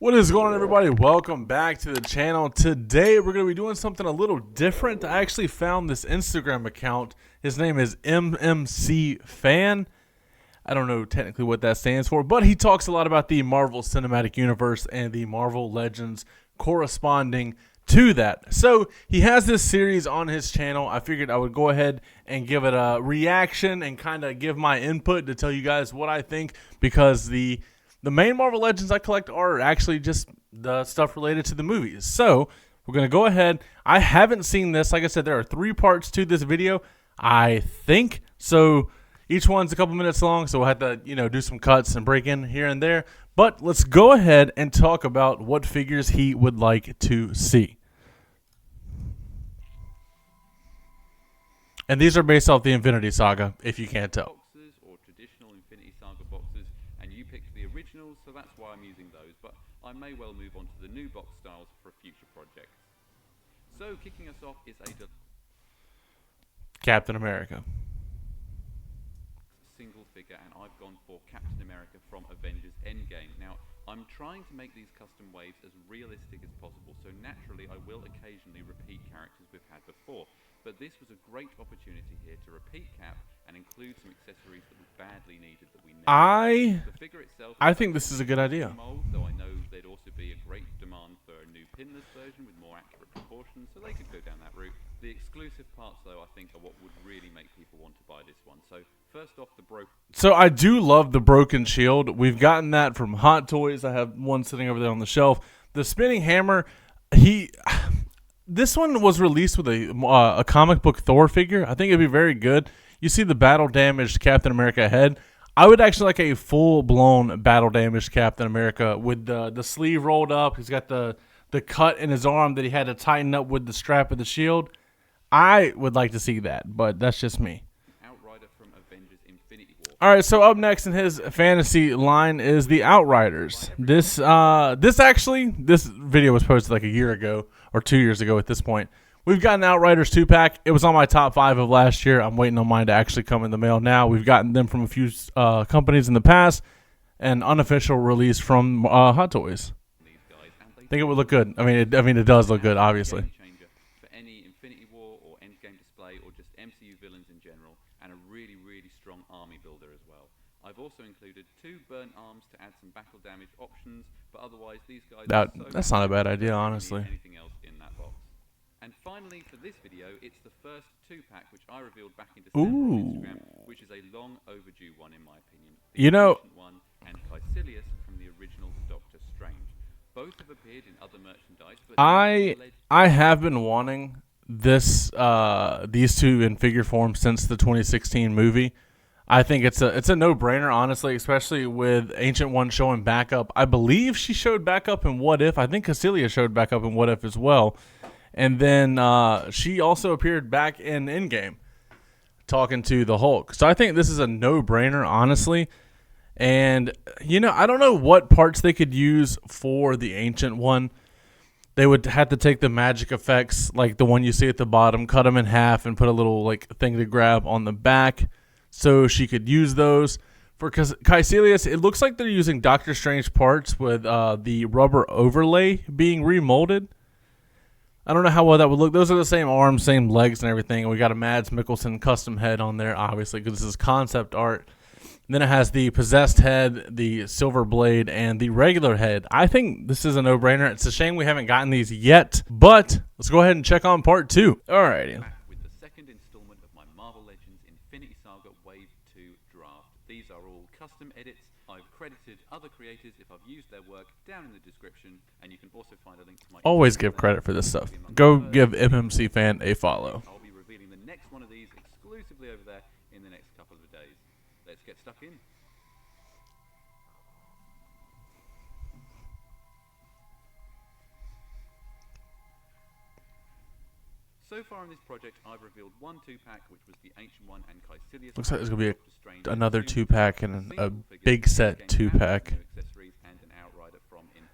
What is going on, everybody? Welcome back to the channel. Today we're going to be doing something a little different. I actually found this Instagram account. His name is MMC Fan. I don't know technically what that stands for, but he talks a lot about the Marvel Cinematic Universe and the Marvel Legends corresponding to that. So he has this series on his channel. I figured I would go ahead and give it a reaction and kind of give my input to tell you guys what I think, because the main Marvel Legends I collect are actually just the stuff related to the movies. So we're going to go ahead. I haven't seen this. Like I said, there are 3 parts to this video, I think. So each one's a couple minutes long, so we'll have to, do some cuts and break in here and there. But let's go ahead and talk about what figures he would like to see. And these are based off the Infinity Saga, if you can't tell. Boxes or traditional Infinity Saga boxes, and you picked the originals, so that's why I'm using those, but I may well move on to the new box styles for future projects. So kicking us off is a Captain America. single figure, and I've gone for Captain America from Avengers Endgame. Now, I'm trying to make these custom waves as realistic as possible, so naturally I will occasionally repeat characters we've had before. But this was a great opportunity here to repeat Cap and include some accessories that we badly needed that we never. The figure itself, I think this is a good idea. Mold, though I know there'd also be a great demand for a new pinless version with more accurate proportions, so they could go down that route. The exclusive parts, though, I think are what would really make people want to buy this one. So first off, the broken. So I do love the broken shield. We've gotten that from Hot Toys. I have one sitting over there on the shelf. The spinning hammer, this one was released with a comic book Thor figure. I think it'd be very good. You see the battle damaged Captain America head. I would actually like a full blown battle damaged Captain America with the sleeve rolled up. He's got the cut in his arm that he had to tighten up with the strap of the shield. I would like to see that, but that's just me. Outrider from Avengers Infinity War. All right, so up next in his fantasy line is the Outriders. This video was posted like a year ago or 2 years ago at this point. We've got an Outriders 2-pack. It was on my top 5 of last year. I'm waiting on mine to actually come in the mail now. We've gotten them from a few companies in the past. An unofficial release from Hot Toys. I think it would look good. I mean, it does look good, obviously. For any Infinity War or Endgame display or just MCU villains in general, and a really, really strong army builder as well. I've also included 2 burnt arms to add some battle damage options, but otherwise these guys that's not a bad idea, honestly. Anything else in that box. And finally, for this video, it's the first 2-pack which I revealed back in December on Instagram, which is a long overdue one in my opinion. The Ancient One and Caecilius from the original Doctor Strange. Both have appeared in other merchandise, but I have been wanting these 2 in figure form since the 2016 movie. I think it's a no-brainer, honestly, especially with Ancient One showing back up. I believe she showed back up in What If. I think Caecilius showed back up in What If as well. And then she also appeared back in Endgame talking to the Hulk. So I think this is a no-brainer, honestly. And, I don't know what parts they could use for the Ancient One. They would have to take the magic effects, like the one you see at the bottom, cut them in half, and put a little thing to grab on the back so she could use those. For Caecilius, it looks like they're using Doctor Strange parts with the rubber overlay being remolded. I don't know how well that would look. Those are the same arms, same legs, and everything. And we got a Mads Mikkelsen custom head on there, obviously, because this is concept art. And then it has the possessed head, the silver blade, and the regular head. I think this is a no-brainer. It's a shame we haven't gotten these yet, but let's go ahead and check on part 2. Alrighty. With the second installment of my Marvel Legends Infinity Saga Wave 2 draft. These are all custom edits. I've credited other creators if I've used their work down in the description, and you can also find a link to my... Always give credit for this stuff. Go give MMC Fan a follow. I'll be revealing the next one of these exclusively over there in the next couple of days. Let's get stuck in. So far in this project, I've revealed one 2-pack, which was the Ancient One and Caecilius. Looks like there's going to be another 2-pack and a big set 2-pack.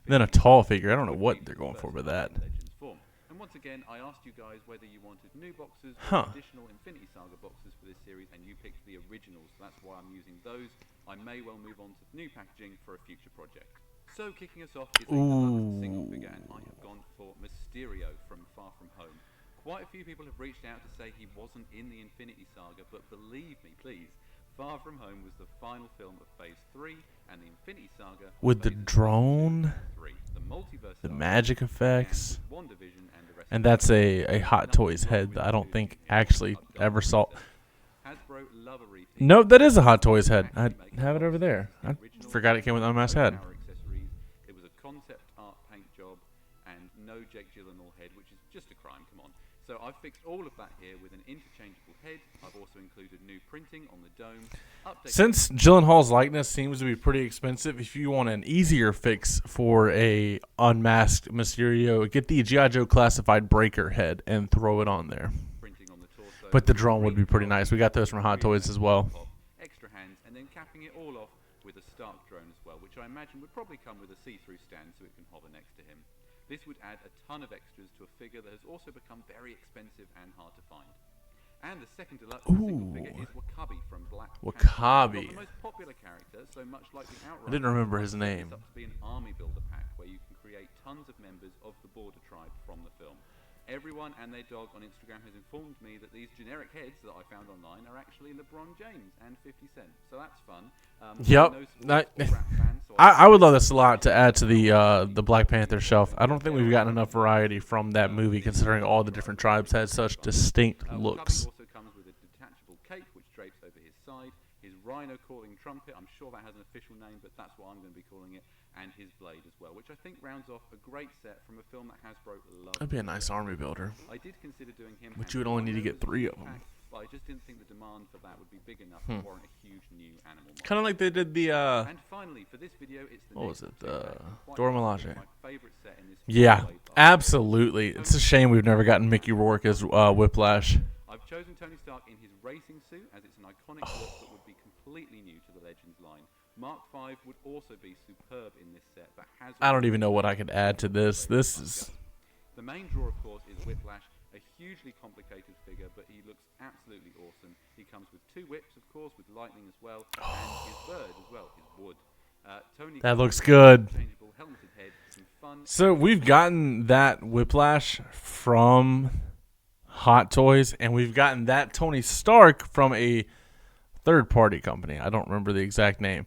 Then a tall figure. I don't know what they're going for with that. And once again, I asked you guys whether you wanted new boxes or additional Infinity Saga boxes for this series, and you picked the originals. That's why I'm using those. I may well move on to new packaging for a future project. So kicking us off is a colourful single figure, and I have gone for Mysterio from Far From Home. Quite a few people have reached out to say he wasn't in the Infinity Saga, but believe me, please, Far From Home was the final film of Phase 3, and the Infinity Saga With the drone, the multiverse the saga magic began effects, with WandaVision and the rest and of that's the a Hot Toys head that I don't think actually ever saw. Hasbro love a repeat. No, that is a Hot Toys head. I have it over there. I forgot it came with unmasked head. Accessories. It was a concept art paint job and no Jake Gyllenhaal head, which is just a crime. Come on. So I've fixed all of that here with an interchangeable head. I've also included new printing on the dome. Since Gyllenhaal's likeness seems to be pretty expensive, if you want an easier fix for a unmasked Mysterio, get the G.I. Joe Classified Breaker head and throw it on there. But the drone would be pretty nice. We got those from Hot Toys as well. Extra hands, and then capping it all off with a Stark drone as well, which I imagine would probably come with a see-through stand so it can hover next to him. This would add a ton of extras to a figure that has also become very expensive and hard to find. And the second deluxe single figure is Wakabi from Black Panther. Wakabi. The most popular character, so much like the Outrider. I didn't remember his name. It's up to be an army builder pack where you can create tons of members of the Border Tribe from the film. Everyone and their dog on Instagram has informed me that these generic heads that I found online are actually LeBron James and 50 Cent. So that's fun. I would love this a lot to add to the Black Panther shelf. I don't think we've gotten enough variety from that movie, considering all the different tribes had such distinct looks. Also comes with a detachable cape which drapes over his side, his rhino calling trumpet, I'm sure that has an official name, but that's what I'm going to be calling it, and his blade as well, which I think rounds off a great set from a film that Hasbro loves. That'd be a nice army builder. I did consider doing him, but you would only need to get 3 of them. But I just didn't think the demand for that would be big enough to warrant a huge new animal model. Kind of like they did the And finally, for this video, it's the what was it? Dora Milaje. My favorite set in this yeah, absolutely. It's a shame we've never gotten Mickey Rourke as Whiplash. I've chosen Tony Stark in his racing suit as it's an iconic look that would be completely new to the Legends line. Mark V would also be superb in this set, but has... I don't even know what I could add to this. This is... The main draw, of course, is Whiplash, a hugely complicated figure, but he looks absolutely awesome. He comes with 2 whips, of course, with lightning as well, and his bird as well, his wood. Tony that looks good. Helmeted head, some fun. So we've gotten that Whiplash from Hot Toys, and we've gotten that Tony Stark from a third-party company. I don't remember the exact name.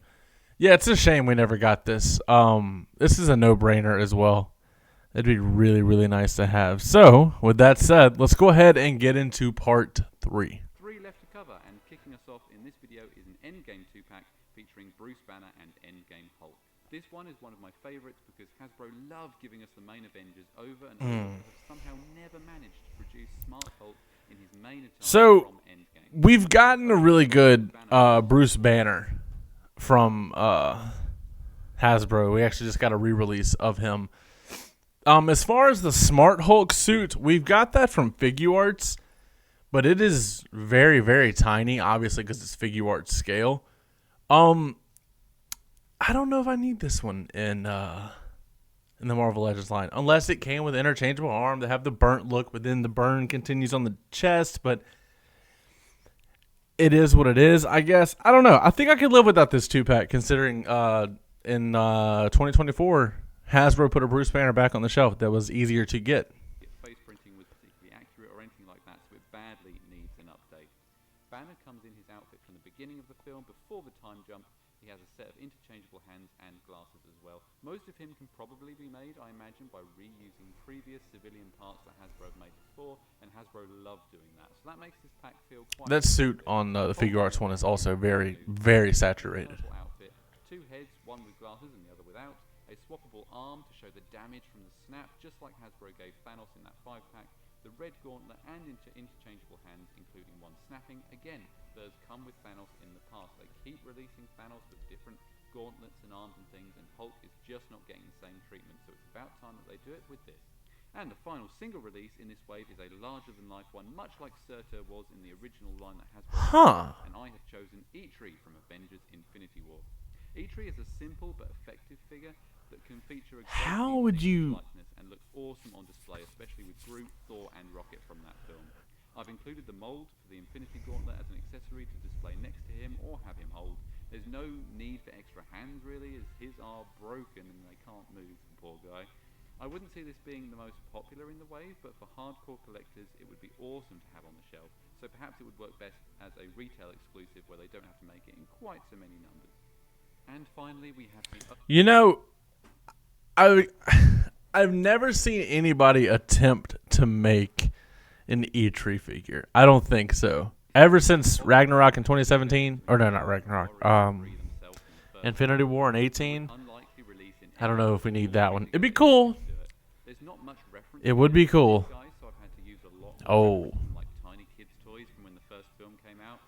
Yeah, it's a shame we never got this. This is a no-brainer as well. It'd be really, really nice to have. So, with that said, let's go ahead and get into part 3. 3 left to cover, and kicking us off in this video is an Endgame 2-pack featuring Bruce Banner and Endgame Hulk. This one is one of my favorites because Hasbro love giving us the main Avengers over and over, but have somehow never managed to produce Smart Hulk in his main attire from Endgame. We've gotten a really good Bruce Banner from Hasbro. We actually just got a re-release of him. As far as the Smart Hulk suit, we've got that from Figuarts, but it is very, very tiny, obviously because it's Figuarts scale. I don't know if I need this one in the Marvel Legends line, unless it came with interchangeable arm that have the burnt look, but then the burn continues on the chest, but it is what it is, I guess. I don't know. I think I could live without this 2-pack, considering in 2024, Hasbro put a Bruce Banner back on the shelf that was easier to get. Face printing was particularly accurate or anything like that, so it badly needs an update. Banner comes in his outfit from the beginning of the film. Before the time jump, he has a set of interchangeable hands and glasses as well. Most of him can probably be made, I imagine, by reusing previous civilian parts that Hasbro have made before, and Hasbro love doing that. So that makes this pack feel quite... That suit on the Figuarts one is also very, very saturated. Outfit. 2 heads, one with glasses and the other without. A swappable arm to show the damage from the snap, just like Hasbro gave Thanos in that 5-pack. The red gauntlet and interchangeable hands, including one snapping. Again, those come with Thanos in the past. They keep releasing Thanos with different gauntlets and arms and things, and Hulk is just not getting the same treatment, so it's about time that they do it with this. And the final single release in this wave is a larger-than-life one, much like Surtur was in the original line that Hasbro and I have chosen Linktree from Avengers Infinity War. Linktree is a simple but effective figure that can feature a great likeness and looks awesome on display, especially with Groot, Thor, and Rocket from that film. I've included the mold for the Infinity Gauntlet as an accessory to display next to him or have him hold. There's no need for extra hands, really, as his are broken and they can't move, the poor guy. I wouldn't see this being the most popular in the wave, but for hardcore collectors, it would be awesome to have on the shelf. So perhaps it would work best as a retail exclusive where they don't have to make it in quite so many numbers. And finally, we have the... You know, I've never seen anybody attempt to make an Linktree figure. I don't think so. Ever since Ragnarok in 2017, or no, not Ragnarok, Infinity War in 18. I don't know if we need that one. It'd be cool. It would be cool. Oh. Like tiny kids' toys from when the first film came out.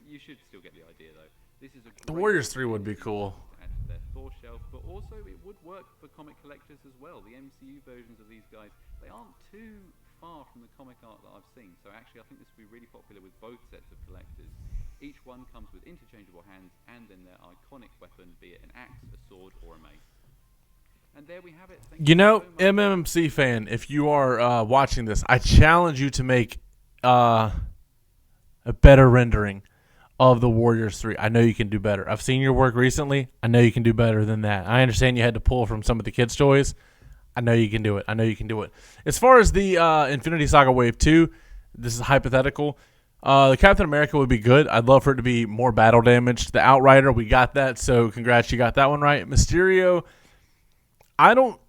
You should still get the idea, though. This is The Warriors 3 would be cool. To add to their Thor shelf, but also it would work for comic collectors as well. The MCU versions of these guys, they aren't too far from the comic art that I've seen. So actually, I think this would be really popular with both sets of collectors. Each one comes with interchangeable hands and then their iconic weapon, be it an axe, a sword, or a mace. And there we have it. Thank You know, so much. MMC fan, if you are watching this, I challenge you to make a better rendering of the Warriors 3. I know you can do better. I've seen your work recently. I know you can do better than that. I understand you had to pull from some of the kids' toys. I know you can do it. I know you can do it. As far as the Infinity Saga Wave 2, this is hypothetical. The Captain America would be good. I'd love for it to be more battle damaged. The Outrider, we got that, so congrats, you got that one right. Mysterio,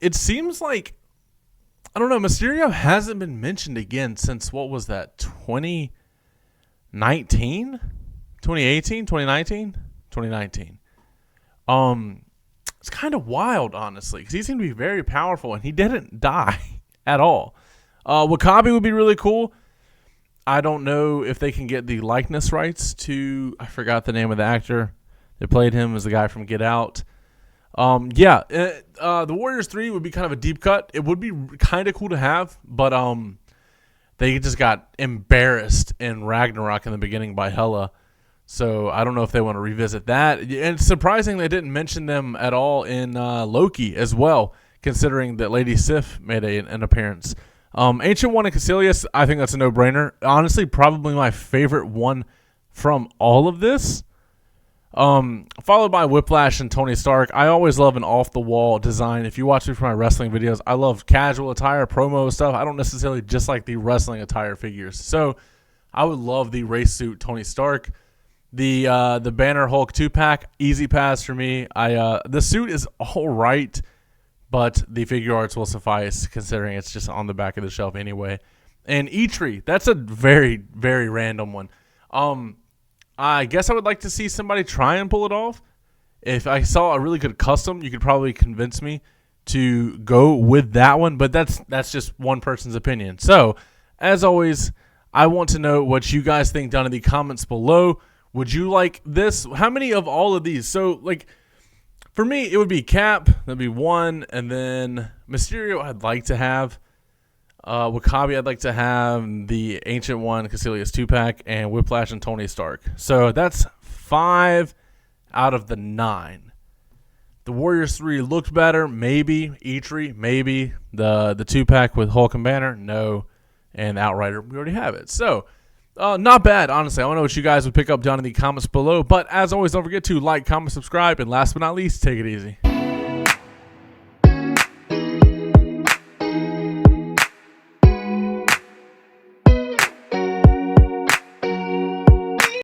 it seems like, I don't know, Mysterio hasn't been mentioned again since, what was that, 2019? 2018? 2019? 2019. It's kind of wild, honestly, because he seemed to be very powerful, and he didn't die at all. Wakabi would be really cool. I don't know if they can get the likeness rights to, I forgot the name of the actor that played him as the guy from Get Out. The Warriors 3 would be kind of a deep cut. It would be kind of cool to have, but they just got embarrassed in Ragnarok in the beginning by Hela. So I don't know if they want to revisit that. And it's surprising they didn't mention them at all in Loki as well, considering that Lady Sif made an appearance. Ancient One and Caecilius, I think that's a no-brainer. Honestly, probably my favorite one from all of this. Followed by Whiplash and Tony Stark. I always love an off-the-wall design. If you watch me for my wrestling videos, I love casual attire, promo stuff. I don't necessarily just like the wrestling attire figures. So I would love the race suit Tony Stark. The Banner Hulk 2-pack, easy pass for me. The suit is all right, but the figure arts will suffice considering it's just on the back of the shelf anyway. And Linktree, that's a very, very random one. I guess I would like to see somebody try and pull it off. If I saw a really good custom, you could probably convince me to go with that one, but that's just one person's opinion. So, as always, I want to know what you guys think down in the comments below. Would you like this? How many of all of these? So, like, for me, it would be Cap. That'd be one. And then Mysterio I'd like to have. Wakabi I'd like to have. The Ancient One, Caecilius 2-pack. And Whiplash and Tony Stark. So, that's 5 out of the 9. The Warriors 3 looked better. Maybe. Linktree, maybe. The 2-pack with Hulk and Banner, no. And Outrider, we already have it. So, not bad, honestly. I want to know what you guys would pick up down in the comments below. But as always, don't forget to like, comment, subscribe, and last but not least, take it easy.